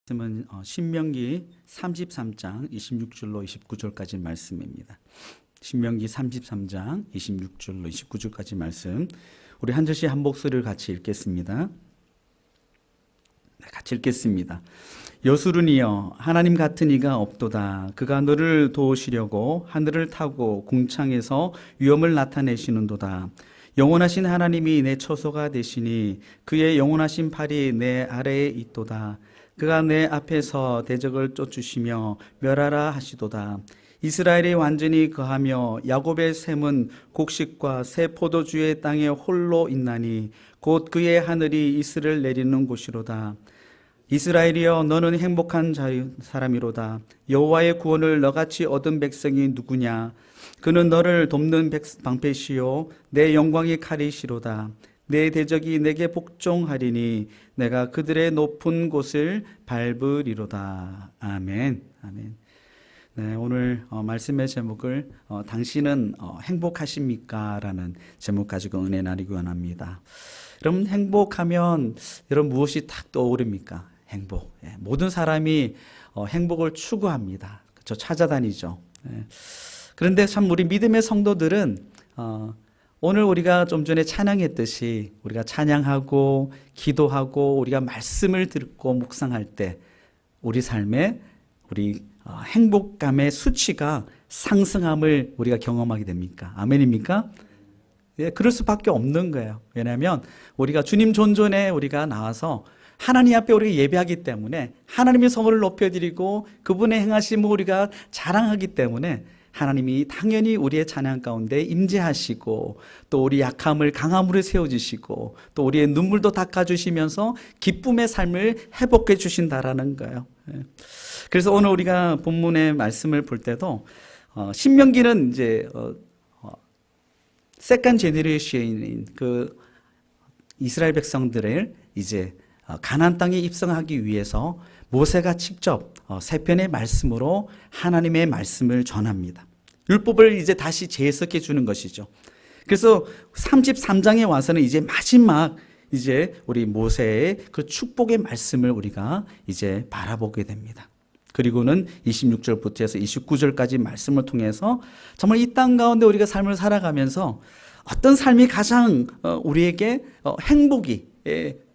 말씀은 신명기 33장 26절로 29절까지 말씀입니다. 신명기 33장 26절로 29절까지 말씀, 우리 한 절씩 한 목소리를 같이 읽겠습니다. 같이 읽겠습니다. 여수르니여, 하나님 같은 이가 없도다. 그가 너를 도우시려고 하늘을 타고 궁창에서 위엄을 나타내시는도다. 영원하신 하나님이 내 처소가 되시니 그의 영원하신 팔이 내 아래에 있도다. 그가 내 앞에서 대적을 쫓으시며 멸하라 하시도다. 이스라엘이 완전히 거하며 야곱의 샘은 곡식과 새 포도주의 땅에 홀로 있나니 곧 그의 하늘이 이슬을 내리는 곳이로다. 이스라엘이여, 너는 행복한 사람이로다. 여호와의 구원을 너같이 얻은 백성이 누구냐? 그는 너를 돕는 방패시요 내 영광의 칼이시로다. 내 대적이 내게 복종하리니 내가 그들의 높은 곳을 밟으리로다. 아멘. 아멘. 네, 오늘 말씀의 제목을 당신은 행복하십니까? 라는 제목 가지고 은혜 나누기 원합니다. 여러분, 행복하면 여러분 무엇이 딱 떠오릅니까? 행복. 모든 사람이 행복을 추구합니다. 그렇죠? 찾아다니죠. 그런데 참 우리 믿음의 성도들은 오늘 우리가 좀 전에 찬양했듯이 우리가 찬양하고 기도하고 우리가 말씀을 듣고 묵상할 때 우리 삶에 우리 행복감의 수치가 상승함을 우리가 경험하게 됩니까? 아멘입니까? 예, 그럴 수밖에 없는 거예요. 왜냐하면 우리가 주님 존전에 우리가 나와서 하나님 앞에 우리가 예배하기 때문에 하나님의 성을 높여드리고 그분의 행하심을 우리가 자랑하기 때문에 하나님이 당연히 우리의 찬양 가운데 임재하시고 또 우리 약함을 강함으로 세워주시고 또 우리의 눈물도 닦아주시면서 기쁨의 삶을 회복해 주신다라는 거예요. 그래서 오늘 우리가 본문의 말씀을 볼 때도 신명기는 이제 세컨 제너레이션인 그 이스라엘 백성들을 이제 가나안 땅에 입성하기 위해서 모세가 직접 세 편의 말씀으로 하나님의 말씀을 전합니다. 율법을 이제 다시 재해석해 주는 것이죠. 그래서 33장에 와서는 이제 마지막 이제 우리 모세의 그 축복의 말씀을 우리가 이제 바라보게 됩니다. 그리고는 26절부터 해서 29절까지 말씀을 통해서 정말 이 땅 가운데 우리가 삶을 살아가면서 어떤 삶이 가장 우리에게 행복이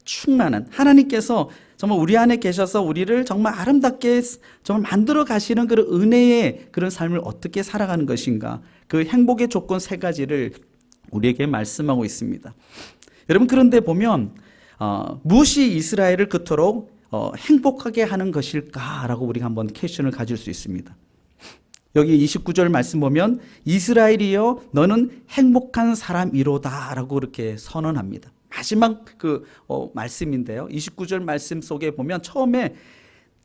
충만한, 하나님께서 정말 우리 안에 계셔서 우리를 정말 아름답게 정말 만들어 가시는 그런 은혜의 그런 삶을 어떻게 살아가는 것인가, 그 행복의 조건 세 가지를 우리에게 말씀하고 있습니다. 여러분, 그런데 보면 무엇이 이스라엘을 그토록 행복하게 하는 것일까라고 우리가 한번 퀘스천을 가질 수 있습니다. 여기 29절 말씀 보면 이스라엘이여, 너는 행복한 사람이로다 라고 이렇게 선언합니다. 마지막 그 말씀인데요. 29절 말씀 속에 보면 처음에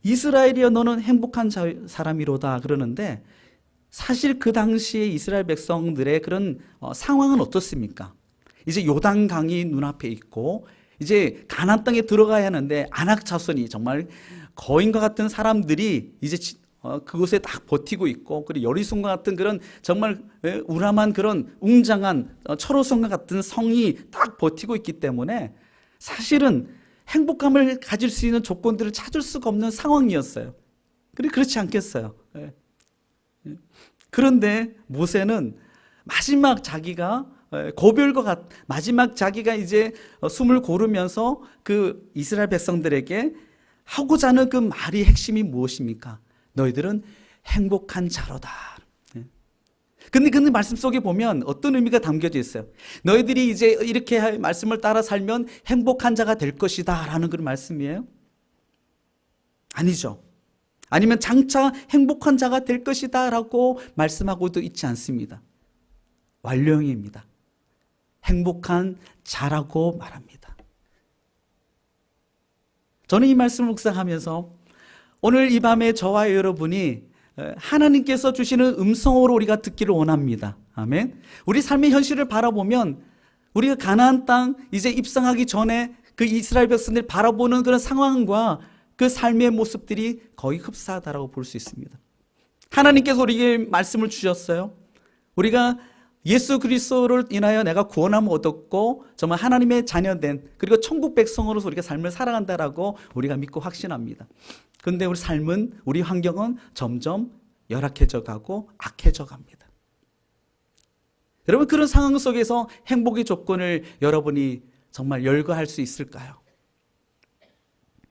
이스라엘이여, 너는 행복한 사람이로다 그러는데 사실 그 당시에 이스라엘 백성들의 그런 상황은 어떻습니까? 이제 요단강이 눈앞에 있고 이제 가나안 땅에 들어가야 하는데 아낙 자손이 정말 거인과 같은 사람들이 이제 그곳에 딱 버티고 있고, 그리고 여리손과 같은 그런 정말 우람한 그런 웅장한 철호성과 같은 성이 딱 버티고 있기 때문에 사실은 행복감을 가질 수 있는 조건들을 찾을 수가 없는 상황이었어요. 그렇지 않겠어요? 그런데 모세는 마지막 자기가 마지막 자기가 이제 숨을 고르면서 그 이스라엘 백성들에게 하고자 하는 그 말이 핵심이 무엇입니까? 너희들은 행복한 자로다. 근데 말씀 속에 보면 어떤 의미가 담겨져 있어요? 너희들이 이제 이렇게 말씀을 따라 살면 행복한 자가 될 것이다 라는 그런 말씀이에요? 아니죠. 아니면 장차 행복한 자가 될 것이다 라고 말씀하고도 있지 않습니다. 완료형입니다. 행복한 자라고 말합니다. 저는 이 말씀을 묵상하면서 오늘 이 밤에 저와 여러분이 하나님께서 주시는 음성으로 우리가 듣기를 원합니다. 아멘. 우리 삶의 현실을 바라보면 우리가 가나안 땅 이제 입성하기 전에 그 이스라엘 백성들 바라보는 그런 상황과 그 삶의 모습들이 거의 흡사하다라고 볼 수 있습니다. 하나님께서 우리에게 말씀을 주셨어요. 우리가 예수 그리스도를 인하여 내가 구원함을 얻었고 정말 하나님의 자녀된, 그리고 천국 백성으로서 우리가 삶을 살아간다라고 우리가 믿고 확신합니다. 그런데 우리 삶은, 우리 환경은 점점 열악해져 가고 악해져 갑니다. 여러분, 그런 상황 속에서 행복의 조건을 여러분이 정말 열거할 수 있을까요?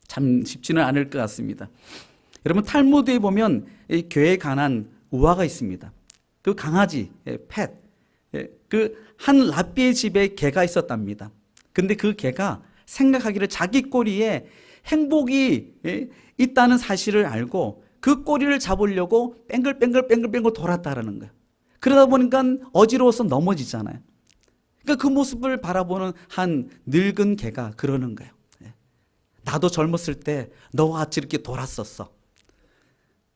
참 쉽지는 않을 것 같습니다. 여러분, 탈무드에 보면 이 괴에 관한 우화가 있습니다. 그 강아지, 펫, 그 한 랍비의 집에 개가 있었답니다. 근데 그 개가 생각하기를 자기 꼬리에 행복이 있다는 사실을 알고 그 꼬리를 잡으려고 뱅글뱅글 돌았다라는 거예요. 그러다 보니까 어지러워서 넘어지잖아요. 그러니까 그 모습을 바라보는 한 늙은 개가 그러는 거예요. 나도 젊었을 때 너와 같이 이렇게 돌았었어.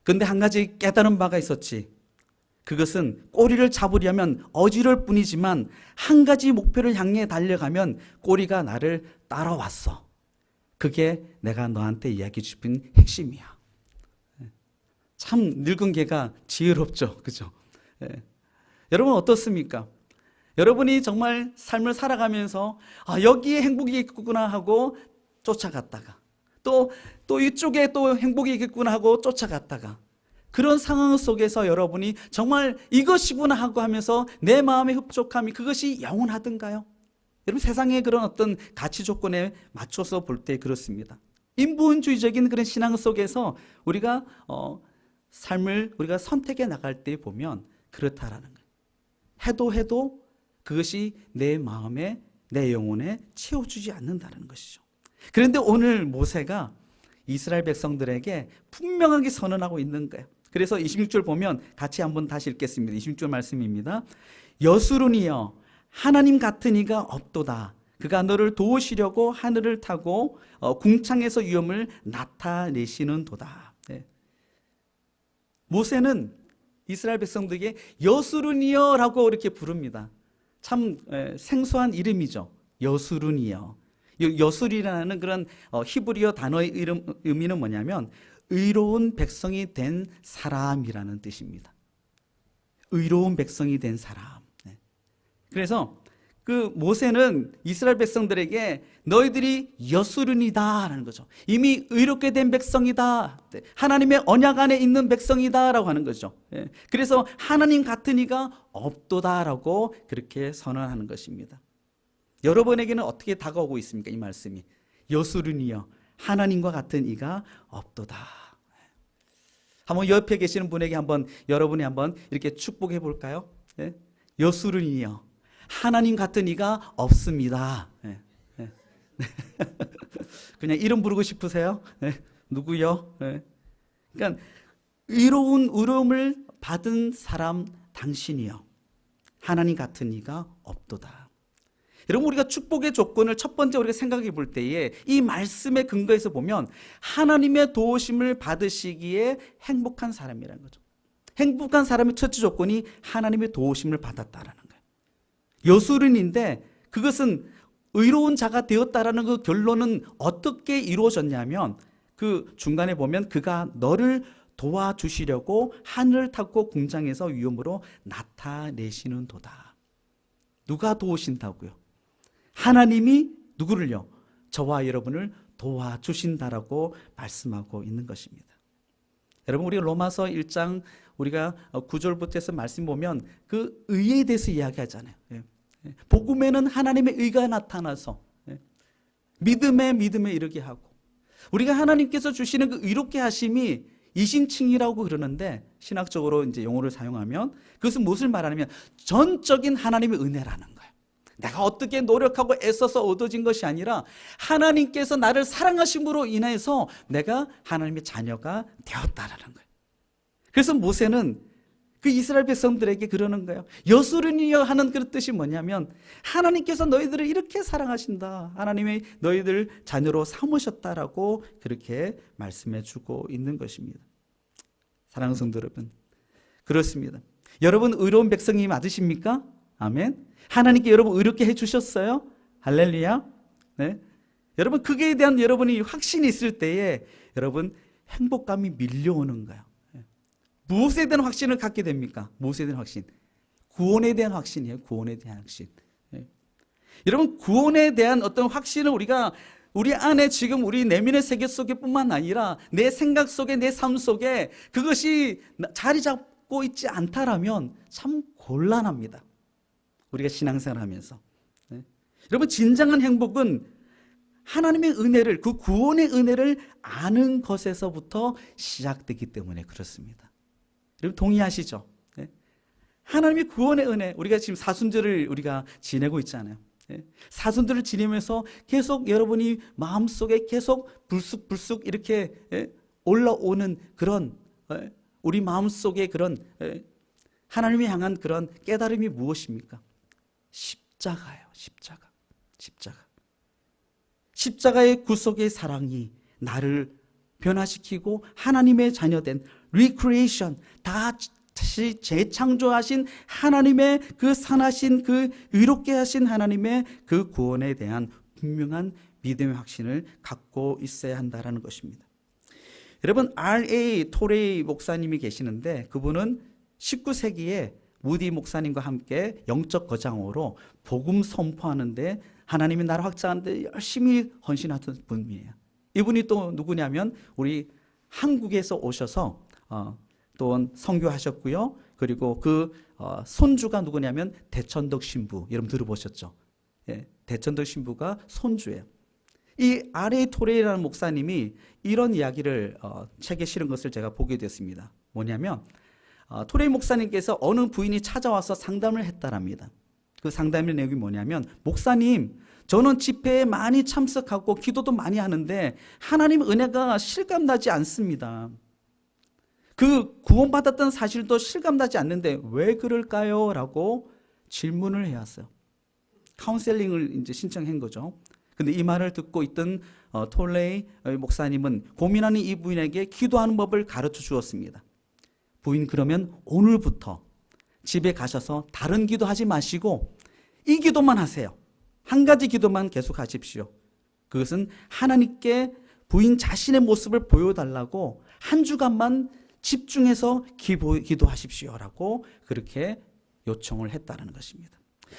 근데 한 가지 깨달은 바가 있었지. 그것은 꼬리를 잡으려면 어지러울 뿐이지만 한 가지 목표를 향해 달려가면 꼬리가 나를 따라왔어. 그게 내가 너한테 이야기해 싶은 핵심이야. 참 늙은 개가 지혜롭죠. 그죠? 여러분 어떻습니까? 여러분이 정말 삶을 살아가면서 여기에 행복이 있구나 하고 쫓아갔다가 또 이쪽에 또 행복이 있겠구나 하고 쫓아갔다가 그런 상황 속에서 여러분이 정말 이것이구나 하고 하면서 내 마음의 흡족함이 그것이 영원하던가요? 여러분, 세상의 그런 어떤 가치 조건에 맞춰서 볼 때 그렇습니다. 인본주의적인 그런 신앙 속에서 우리가 삶을 우리가 선택해 나갈 때 보면 그렇다라는 거예요. 해도 그것이 내 마음에, 내 영혼에 채워주지 않는다는 것이죠. 그런데 오늘 모세가 이스라엘 백성들에게 분명하게 선언하고 있는 거예요. 그래서 26절 보면 같이 한번 다시 읽겠습니다. 26절 말씀입니다. 여수르니여 하나님 같은 이가 없도다. 그가 너를 도우시려고 하늘을 타고 궁창에서 위엄을 나타내시는도다. 네. 모세는 이스라엘 백성들에게 여수르니여라고 이렇게 부릅니다. 참 생소한 이름이죠. 여수르니여. 여술이라는 그런 히브리어 단어의 의미는 뭐냐면 의로운 백성이 된 사람이라는 뜻입니다. 의로운 백성이 된 사람. 그래서 그 모세는 이스라엘 백성들에게 너희들이 여수른이다라는 거죠. 이미 의롭게 된 백성이다. 하나님의 언약 안에 있는 백성이다라고 하는 거죠. 그래서 하나님 같은 이가 없도다라고 그렇게 선언하는 것입니다. 여러분에게는 어떻게 다가오고 있습니까? 이 말씀이 여수르니여 하나님과 같은 이가 없도다. 한번 옆에 계시는 분에게 한번 여러분이 한번 이렇게 축복해 볼까요? 여수르니여 하나님 같은 이가 없습니다. 그냥 이름 부르고 싶으세요? 누구요? 그러니까 의로운 의로움을 받은 사람 당신이요 하나님 같은 이가 없도다. 여러분, 우리가 축복의 조건을 첫 번째 우리가 생각해 볼 때에 이 말씀의 근거에서 보면 하나님의 도우심을 받으시기에 행복한 사람이라는 거죠. 행복한 사람의 첫째 조건이 하나님의 도우심을 받았다라는 거예요. 여수른인데 그것은 의로운 자가 되었다라는 그 결론은 어떻게 이루어졌냐면 그 중간에 보면 그가 너를 도와주시려고 하늘을 타고 궁창에서 위엄으로 나타내시는 도다. 누가 도우신다고요? 하나님이 누구를요? 저와 여러분을 도와주신다라고 말씀하고 있는 것입니다. 여러분, 우리가 로마서 1장 우리가 9절부터 해서 말씀 보면 그 의에 대해서 이야기하잖아요. 복음에는 하나님의 의가 나타나서 믿음에 이르게 하고 우리가 하나님께서 주시는 그 의롭게 하심이 이신칭이라고 그러는데 신학적으로 이제 용어를 사용하면 그것은 무엇을 말하냐면 전적인 하나님의 은혜라는 거예요. 내가 어떻게 노력하고 애써서 얻어진 것이 아니라 하나님께서 나를 사랑하심으로 인해서 내가 하나님의 자녀가 되었다라는 거예요. 그래서 모세는 그 이스라엘 백성들에게 그러는 거예요. 여수르니여 하는 그 뜻이 뭐냐면 하나님께서 너희들을 이렇게 사랑하신다. 하나님이 너희들 자녀로 삼으셨다라고 그렇게 말씀해 주고 있는 것입니다. 사랑하는 성도 여러분, 그렇습니다. 여러분 의로운 백성이 맞으십니까? 아멘. 하나님께 여러분 의롭게 해주셨어요? 할렐루야. 네. 여러분 그에 대한 여러분이 확신이 있을 때에 여러분 행복감이 밀려오는 거예요. 무엇에 대한 확신을 갖게 됩니까? 무엇에 대한 확신? 구원에 대한 확신이에요. 구원에 대한 확신. 여러분 구원에 대한 어떤 확신을 우리가 우리 안에 지금 우리 내면의 세계 속에 뿐만 아니라 내 생각 속에, 내 삶 속에 그것이 자리 잡고 있지 않다라면 참 곤란합니다. 우리가 신앙생활 하면서. 네. 여러분, 진정한 행복은 하나님의 은혜를, 그 구원의 은혜를 아는 것에서부터 시작되기 때문에 그렇습니다. 여러분 동의하시죠? 네. 하나님의 구원의 은혜, 우리가 지금 사순절을 우리가 지내고 있잖아요. 네. 사순절을 지내면서 계속 여러분이 마음속에 계속 불쑥불쑥 이렇게 올라오는 그런 우리 마음속에 그런 하나님을 향한 그런 깨달음이 무엇입니까? 십자가예요. 십자가의 구속의 사랑이 나를 변화시키고 하나님의 자녀된 recreation, 다시 재창조하신 하나님의 그 선하신 그 의롭게 하신 하나님의 그 구원에 대한 분명한 믿음의 확신을 갖고 있어야 한다는 것입니다. 여러분, R.A. 토레이 목사님이 계시는데 그분은 19세기에 무디 목사님과 함께 영적 거장으로 복음 선포하는데 하나님이 나를 확장하는데 열심히 헌신하던 분이에요. 이분이 또 누구냐면 우리 한국에서 오셔서 또 선교하셨고요. 그리고 그 손주가 누구냐면 대천덕 신부, 여러분 들어보셨죠? 예, 대천덕 신부가 손주예요. 이 R.A. 토레이라는 목사님이 이런 이야기를 책에 실은 것을 제가 보게 됐습니다. 뭐냐면 토레이 목사님께서 어느 부인이 찾아와서 상담을 했다랍니다. 그 상담의 내용이 뭐냐면, 목사님, 저는 집회에 많이 참석하고 기도도 많이 하는데 하나님 은혜가 실감나지 않습니다. 그 구원받았던 사실도 실감나지 않는데 왜 그럴까요? 라고 질문을 해왔어요. 카운셀링을 이제 신청한 거죠. 근데 이 말을 듣고 있던 톨레이 목사님은 고민하는 이 부인에게 기도하는 법을 가르쳐 주었습니다. 부인, 그러면 오늘부터 집에 가셔서 다른 기도하지 마시고 이 기도만 하세요. 한 가지 기도만 계속 하십시오. 그것은 하나님께 부인 자신의 모습을 보여달라고 한 주간만 집중해서 기도하십시오라고 그렇게 요청을 했다는 것입니다.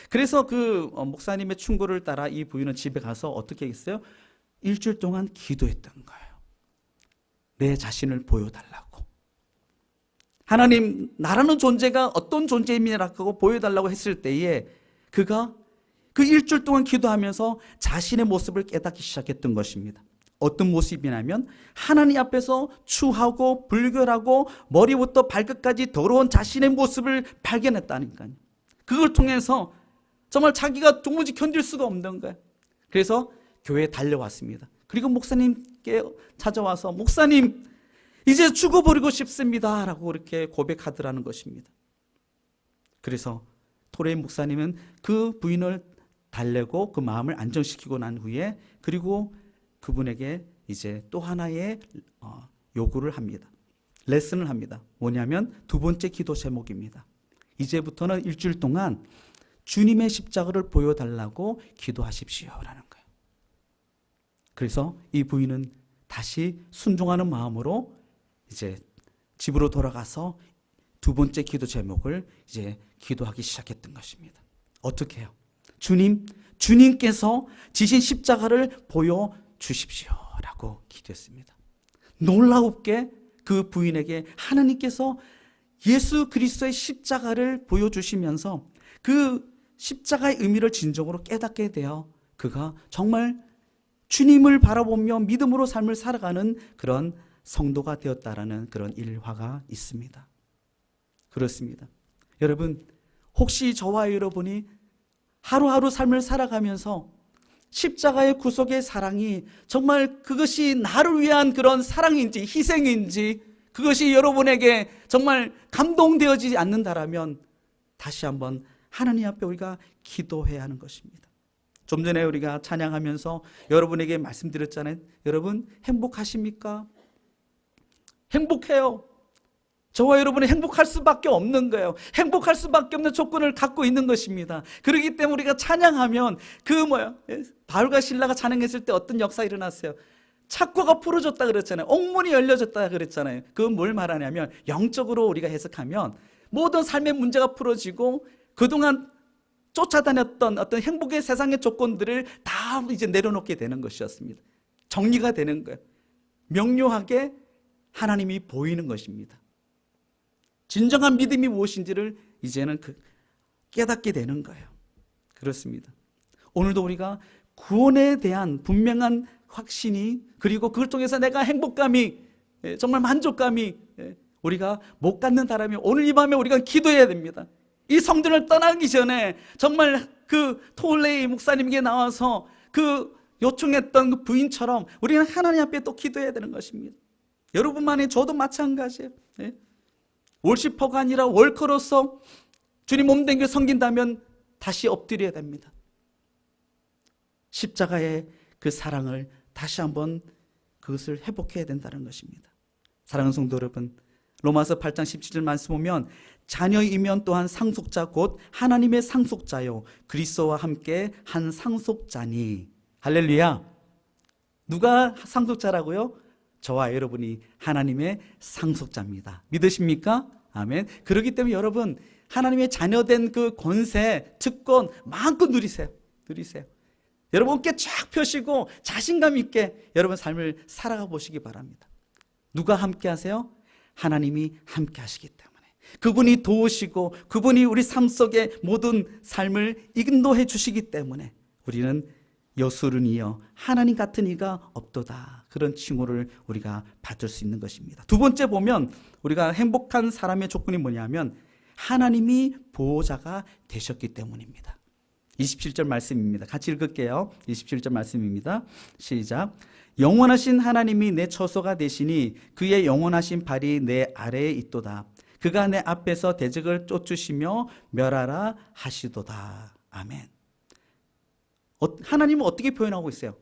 그래서 그 목사님의 충고를 따라 이 부인은 집에 가서 어떻게 했어요? 일주일 동안 기도했던 거예요. 내 자신을 보여달라고. 하나님, 나라는 존재가 어떤 존재임이라고 보여달라고 했을 때에 그가 그 일주일 동안 기도하면서 자신의 모습을 깨닫기 시작했던 것입니다. 어떤 모습이냐면 하나님 앞에서 추하고 불결하고 머리부터 발끝까지 더러운 자신의 모습을 발견했다니까요. 그걸 통해서 정말 자기가 도무지 견딜 수가 없는 거예요. 그래서 교회에 달려왔습니다. 그리고 목사님께 찾아와서, 목사님, 이제 죽어버리고 싶습니다 라고 그렇게 고백하더라는 것입니다. 그래서 토레이 목사님은 그 부인을 달래고 그 마음을 안정시키고 난 후에 그리고 그분에게 이제 또 하나의 요구를 합니다. 레슨을 합니다. 뭐냐면 두 번째 기도 제목입니다. 이제부터는 일주일 동안 주님의 십자가를 보여달라고 기도하십시오라는 거예요. 그래서 이 부인은 다시 순종하는 마음으로 이제 집으로 돌아가서 두 번째 기도 제목을 이제 기도하기 시작했던 것입니다. 어떻게 해요? 주님께서 지신 십자가를 보여주십시오라고 기도했습니다. 놀랍게 그 부인에게 하나님께서 예수 그리스도의 십자가를 보여주시면서 그 십자가의 의미를 진정으로 깨닫게 되어 그가 정말 주님을 바라보며 믿음으로 삶을 살아가는 그런 성도가 되었다라는 그런 일화가 있습니다. 그렇습니다. 여러분, 혹시 저와 여러분이 하루하루 삶을 살아가면서 십자가의 구속의 사랑이 정말 그것이 나를 위한 그런 사랑인지 희생인지 그것이 여러분에게 정말 감동되어지지 않는다라면 다시 한번 하나님 앞에 우리가 기도해야 하는 것입니다. 좀 전에 우리가 찬양하면서 여러분에게 말씀드렸잖아요. 여러분 행복하십니까? 행복해요. 저와 여러분이 행복할 수밖에 없는 거예요. 행복할 수밖에 없는 조건을 갖고 있는 것입니다. 그렇기 때문에 우리가 찬양하면 바울과 실라가 찬양했을 때 어떤 역사가 일어났어요? 착고가 풀어졌다 그랬잖아요. 옥문이 열려졌다 그랬잖아요. 그건 뭘 말하냐면 영적으로 우리가 해석하면 모든 삶의 문제가 풀어지고 그동안 쫓아다녔던 어떤 행복의 세상의 조건들을 다 이제 내려놓게 되는 것이었습니다. 정리가 되는 거예요. 명료하게 하나님이 보이는 것입니다. 진정한 믿음이 무엇인지를 이제는 깨닫게 되는 거예요. 그렇습니다. 오늘도 우리가 구원에 대한 분명한 확신이, 그리고 그걸 통해서 내가 행복감이, 정말 만족감이 우리가 못 갖는다라면 오늘 이 밤에 우리가 기도해야 됩니다. 이 성전을 떠나기 전에 정말 그 토울레이 목사님에게 나와서 그 요청했던 그 부인처럼 우리는 하나님 앞에 또 기도해야 되는 것입니다. 여러분만이, 저도 마찬가지예요. 월시퍼가 아니라 월커로서 주님 몸된 섬긴다면 다시 엎드려야 됩니다. 십자가의 그 사랑을 다시 한번 그것을 회복해야 된다는 것입니다. 사랑하는 성도 여러분, 로마서 8장 17절 말씀 보면 자녀이면 또한 상속자 곧 하나님의 상속자요 그리스도와 함께 한 상속자니. 할렐루야. 누가 상속자라고요? 저와 여러분이 하나님의 상속자입니다. 믿으십니까? 아멘. 그렇기 때문에 여러분, 하나님의 자녀된 그 권세, 특권 마음껏 누리세요. 여러분 어깨 쫙 펴시고 자신감 있게 여러분 삶을 살아가 보시기 바랍니다. 누가 함께 하세요? 하나님이 함께 하시기 때문에, 그분이 도우시고 그분이 우리 삶 속에 모든 삶을 인도해 주시기 때문에 우리는 여술은 이여 하나님 같은 이가 없도다, 그런 칭호를 우리가 받을 수 있는 것입니다. 두 번째 보면 우리가 행복한 사람의 조건이 뭐냐면 하나님이 보호자가 되셨기 때문입니다. 27절 말씀입니다. 같이 읽을게요. 27절 말씀입니다. 시작. 영원하신 하나님이 내 처소가 되시니 그의 영원하신 발이 내 아래에 있도다. 그가 내 앞에서 대적을 쫓으시며 멸하라 하시도다. 아멘. 하나님은 어떻게 표현하고 있어요?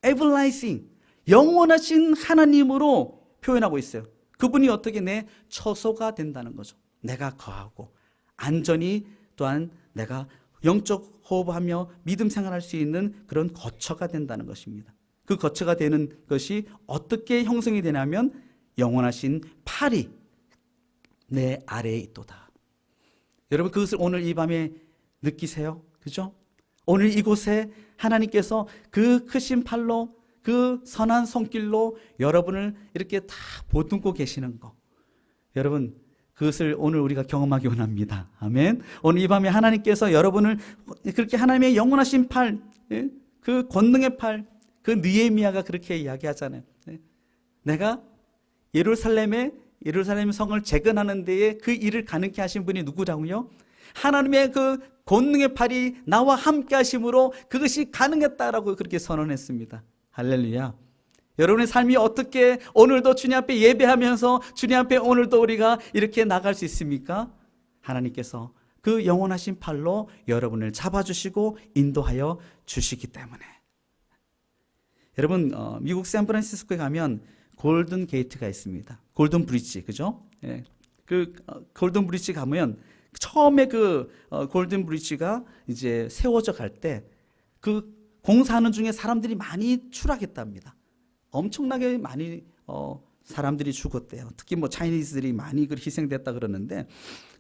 everlasting, 영원하신 하나님으로 표현하고 있어요. 그분이 어떻게 내 처소가 된다는 거죠. 내가 거하고 안전히, 또한 내가 영적 호흡하며 믿음 생활할 수 있는 그런 거처가 된다는 것입니다. 그 거처가 되는 것이 어떻게 형성이 되냐면 영원하신 팔이 내 아래에 있도다. 여러분 그것을 오늘 이 밤에 느끼세요. 그죠? 오늘 이곳에 하나님께서 그 크신 팔로, 그 선한 손길로 여러분을 이렇게 다 보듬고 계시는 거, 여러분 그것을 오늘 우리가 경험하기 원합니다. 아멘. 오늘 이 밤에 하나님께서 여러분을 그렇게 하나님의 영원하신 팔, 그 권능의 팔, 그 느헤미야가 그렇게 이야기하잖아요. 내가 예루살렘 성을 재건하는 데에 그 일을 가능케 하신 분이 누구라고요? 하나님의 그 권능의 팔이 나와 함께 하심으로 그것이 가능했다라고 그렇게 선언했습니다. 할렐루야. 여러분의 삶이 어떻게 오늘도 주님 앞에 예배하면서 주님 앞에 오늘도 우리가 이렇게 나갈 수 있습니까? 하나님께서 그 영원하신 팔로 여러분을 잡아주시고 인도하여 주시기 때문에. 여러분 미국 샌프란시스코에 가면 골든 게이트가 있습니다. 골든 브릿지, 그죠? 예. 그 골든 브릿지 가면 처음에 그 골든 브릿지가 이제 세워져 갈 때 그 공사하는 중에 사람들이 많이 추락했답니다. 엄청나게 많이 사람들이 죽었대요. 특히 뭐 차이니즈들이 많이 희생됐다 그러는데,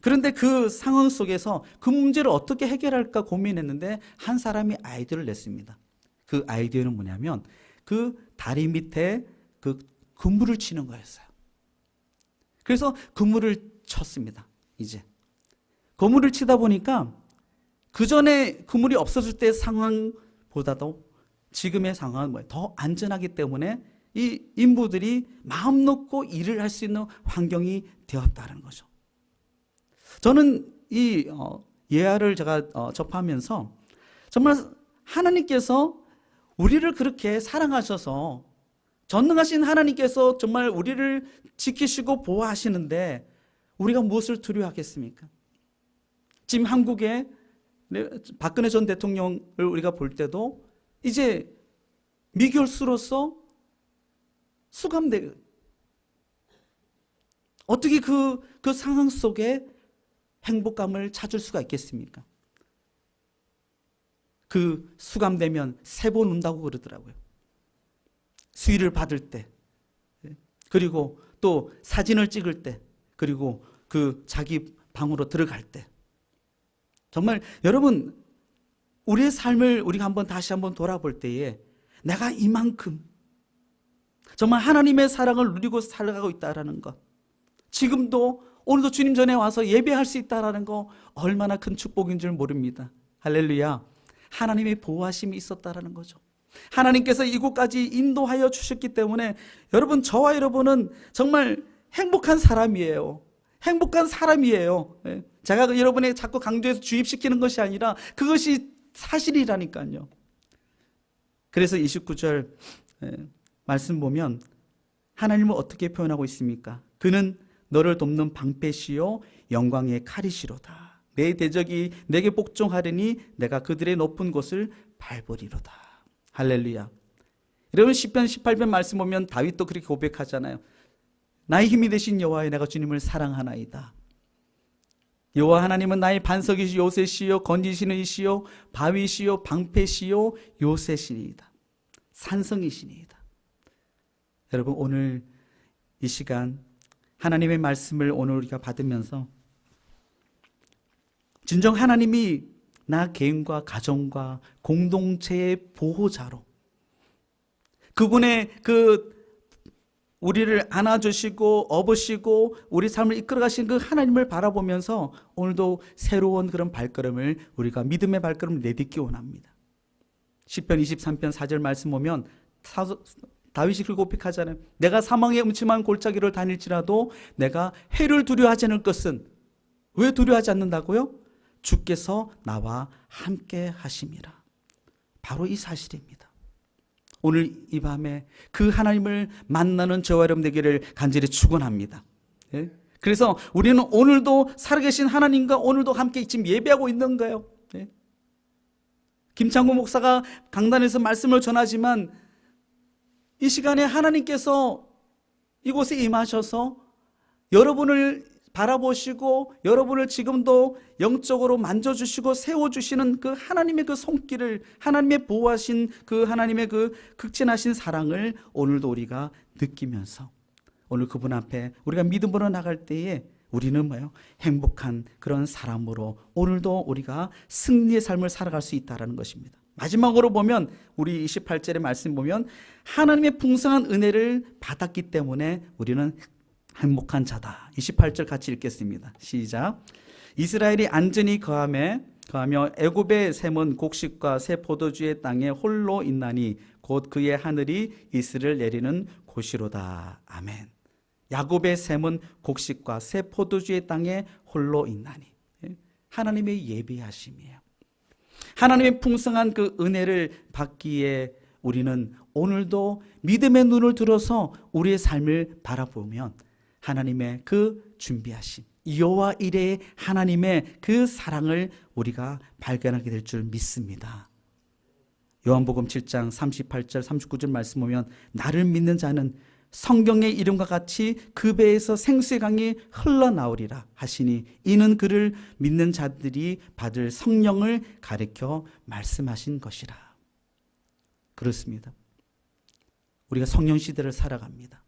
그런데 그 상황 속에서 그 문제를 어떻게 해결할까 고민했는데 한 사람이 아이디어를 냈습니다. 그 아이디어는 뭐냐면 그 다리 밑에 그 그물을 치는 거였어요. 그래서 그물을 쳤습니다. 이제 그물을 치다 보니까 그 전에 그물이 없었을 때 상황보다도 지금의 상황은 더 안전하기 때문에 이 인부들이 마음 놓고 일을 할 수 있는 환경이 되었다는 거죠. 저는 이 예화를 제가 접하면서 정말 하나님께서 우리를 그렇게 사랑하셔서, 전능하신 하나님께서 정말 우리를 지키시고 보호하시는데 우리가 무엇을 두려워하겠습니까? 지금 한국의 박근혜 전 대통령을 우리가 볼 때도 이제 미결수로서 수감돼, 어떻게 그 상황 속에 행복감을 찾을 수가 있겠습니까? 그 수감되면 3번 운다고 그러더라고요. 수의를 받을 때, 그리고 또 사진을 찍을 때, 그리고 그 자기 방으로 들어갈 때. 정말 여러분 우리의 삶을 우리가 다시 한번 돌아볼 때에 내가 이만큼 정말 하나님의 사랑을 누리고 살아가고 있다라는 것, 지금도 오늘도 주님 전에 와서 예배할 수 있다라는 거 얼마나 큰 축복인 줄 모릅니다. 할렐루야. 하나님의 보호하심이 있었다라는 거죠. 하나님께서 이곳까지 인도하여 주셨기 때문에 여러분, 저와 여러분은 정말 행복한 사람이에요. 행복한 사람이에요. 제가 여러분에게 자꾸 강조해서 주입시키는 것이 아니라 그것이 사실이라니까요. 그래서 29절 말씀 보면 하나님은 어떻게 표현하고 있습니까? 그는 너를 돕는 방패시요 영광의 칼이시로다. 내 대적이 내게 복종하리니 내가 그들의 높은 곳을 밟으리로다. 할렐루야. 여러분, 시편 18편 말씀 보면 다윗도 그렇게 고백하잖아요. 나의 힘이 되신 여호와여, 내가 주님을 사랑하나이다. 여호와 하나님은 나의 반석이시요 요새시요 건지시는 이시요 바위시요 방패시요 요새시니이다. 산성이시니이다. 여러분, 오늘 이 시간 하나님의 말씀을 오늘 우리가 받으면서 진정 하나님이 나 개인과 가정과 공동체의 보호자로 그분의 우리를 안아주시고 업으시고 우리 삶을 이끌어가신 그 하나님을 바라보면서 오늘도 새로운 그런 발걸음을, 우리가 믿음의 발걸음을 내딛기 원합니다. 시편 23편 4절 말씀 보면 다윗이 그렇게 고백하잖아요. 내가 사망의 음침한 골짜기를 다닐지라도 내가 해를 두려워하지 않을 것은, 왜 두려워하지 않는다고요? 주께서 나와 함께 하심이라. 바로 이 사실입니다. 오늘 이 밤에 그 하나님을 만나는 저와 여러분 되기를 간절히 축원합니다. 그래서 우리는 오늘도 살아계신 하나님과 오늘도 함께 지금 예배하고 있는 거예요. 김창구 목사가 강단에서 말씀을 전하지만 이 시간에 하나님께서 이곳에 임하셔서 여러분을 바라보시고 여러분을 지금도 영적으로 만져주시고 세워주시는 그 하나님의 그 손길을, 하나님의 보호하신 그 하나님의 그 극진하신 사랑을 오늘도 우리가 느끼면서 오늘 그분 앞에 우리가 믿음으로 나갈 때에 우리는 뭐예요? 행복한 그런 사람으로 오늘도 우리가 승리의 삶을 살아갈 수 있다는 것입니다. 마지막으로 보면 우리 28절의 말씀 보면 하나님의 풍성한 은혜를 받았기 때문에 우리는 행복한 자다. 28절 같이 읽겠습니다. 시작. 이스라엘이 안전히 거하며 애굽의 샘은 곡식과 새 포도주의 땅에 홀로 있나니 곧 그의 하늘이 이슬을 내리는 곳이로다. 아멘. 야곱의 샘은 곡식과 새 포도주의 땅에 홀로 있나니, 하나님의 예비하심이에요. 하나님의 풍성한 그 은혜를 받기에 우리는 오늘도 믿음의 눈을 들어서 우리의 삶을 바라보면 하나님의 그 준비하심, 여호와 이레의 하나님의 그 사랑을 우리가 발견하게 될 줄 믿습니다. 요한복음 7장 38절 39절 말씀 보면 나를 믿는 자는 성경의 이름과 같이 그 배에서 생수의 강이 흘러나오리라 하시니 이는 그를 믿는 자들이 받을 성령을 가리켜 말씀하신 것이라. 그렇습니다. 우리가 성령 시대를 살아갑니다.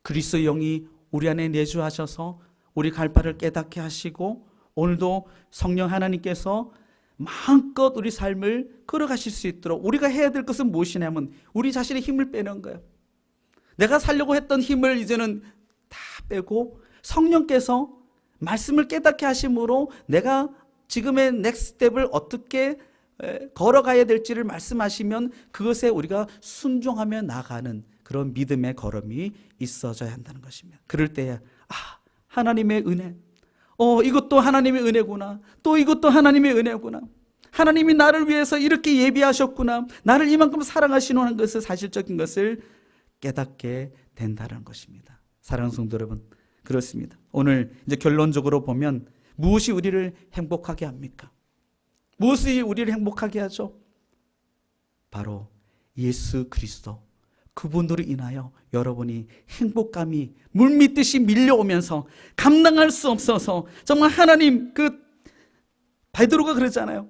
그리스도의 영이 우리 안에 내주하셔서 우리 갈 바를 깨닫게 하시고 오늘도 성령 하나님께서 마음껏 우리 삶을 걸어가실 수 있도록 우리가 해야 될 것은 무엇이냐면 우리 자신의 힘을 빼는 거예요. 내가 살려고 했던 힘을 이제는 다 빼고 성령께서 말씀을 깨닫게 하심으로 내가 지금의 넥스트 스텝을 어떻게 걸어가야 될지를 말씀하시면 그것에 우리가 순종하며 나가는 그런 믿음의 걸음이 있어져야 한다는 것입니다. 그럴 때야 하나님의 은혜, 이것도 하나님의 은혜구나, 또 이것도 하나님의 은혜구나, 하나님이 나를 위해서 이렇게 예비하셨구나, 나를 이만큼 사랑하시는 것을, 사실적인 것을 깨닫게 된다는 것입니다. 사랑하는 성도 여러분, 그렇습니다. 오늘 이제 결론적으로 보면 무엇이 우리를 행복하게 합니까? 무엇이 우리를 행복하게 하죠? 바로 예수 그리스도, 그분으로 인하여 여러분이 행복감이 물밀듯이 밀려오면서 감당할 수 없어서 정말 하나님, 베드로가 그러잖아요.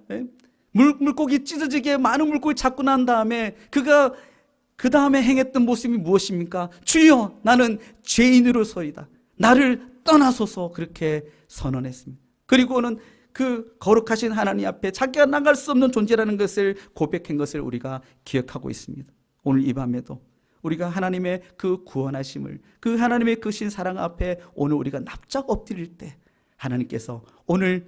물고기 찢어지게 많은 물고기 잡고 난 다음에 그가 그 다음에 행했던 모습이 무엇입니까? 주여, 나는 죄인으로서이다, 나를 떠나소서, 그렇게 선언했습니다. 그리고는 그 거룩하신 하나님 앞에 자기가 나갈 수 없는 존재라는 것을 고백한 것을 우리가 기억하고 있습니다. 오늘 이 밤에도 우리가 하나님의 그 구원하심을, 그 하나님의 크신 사랑 앞에 오늘 우리가 납작 엎드릴 때 하나님께서 오늘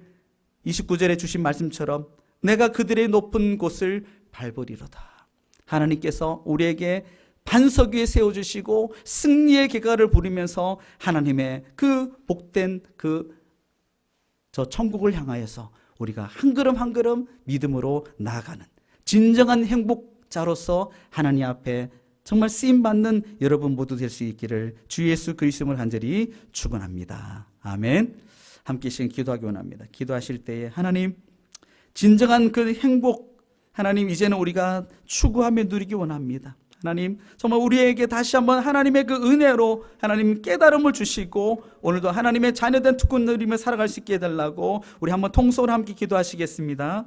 29절에 주신 말씀처럼 내가 그들의 높은 곳을 밟으리로다. 하나님께서 우리에게 반석 위에 세워주시고 승리의 계가를 부리면서 하나님의 그 복된 저 천국을 향하여서 우리가 한 걸음 한 걸음 믿음으로 나아가는 진정한 행복자로서 하나님 앞에 정말 쓰임받는 여러분 모두 될 수 있기를 주 예수 그리스도를 간절히 축원합니다. 아멘. 함께 시간 기도하기 원합니다. 기도하실 때에 하나님, 진정한 그 행복, 하나님 이제는 우리가 추구하며 누리기 원합니다. 하나님, 정말 우리에게 다시 한번 하나님의 그 은혜로 하나님 깨달음을 주시고 오늘도 하나님의 자녀된 특권 누리며 살아갈 수 있게 해달라고 우리 한번 통성으로 함께 기도하시겠습니다.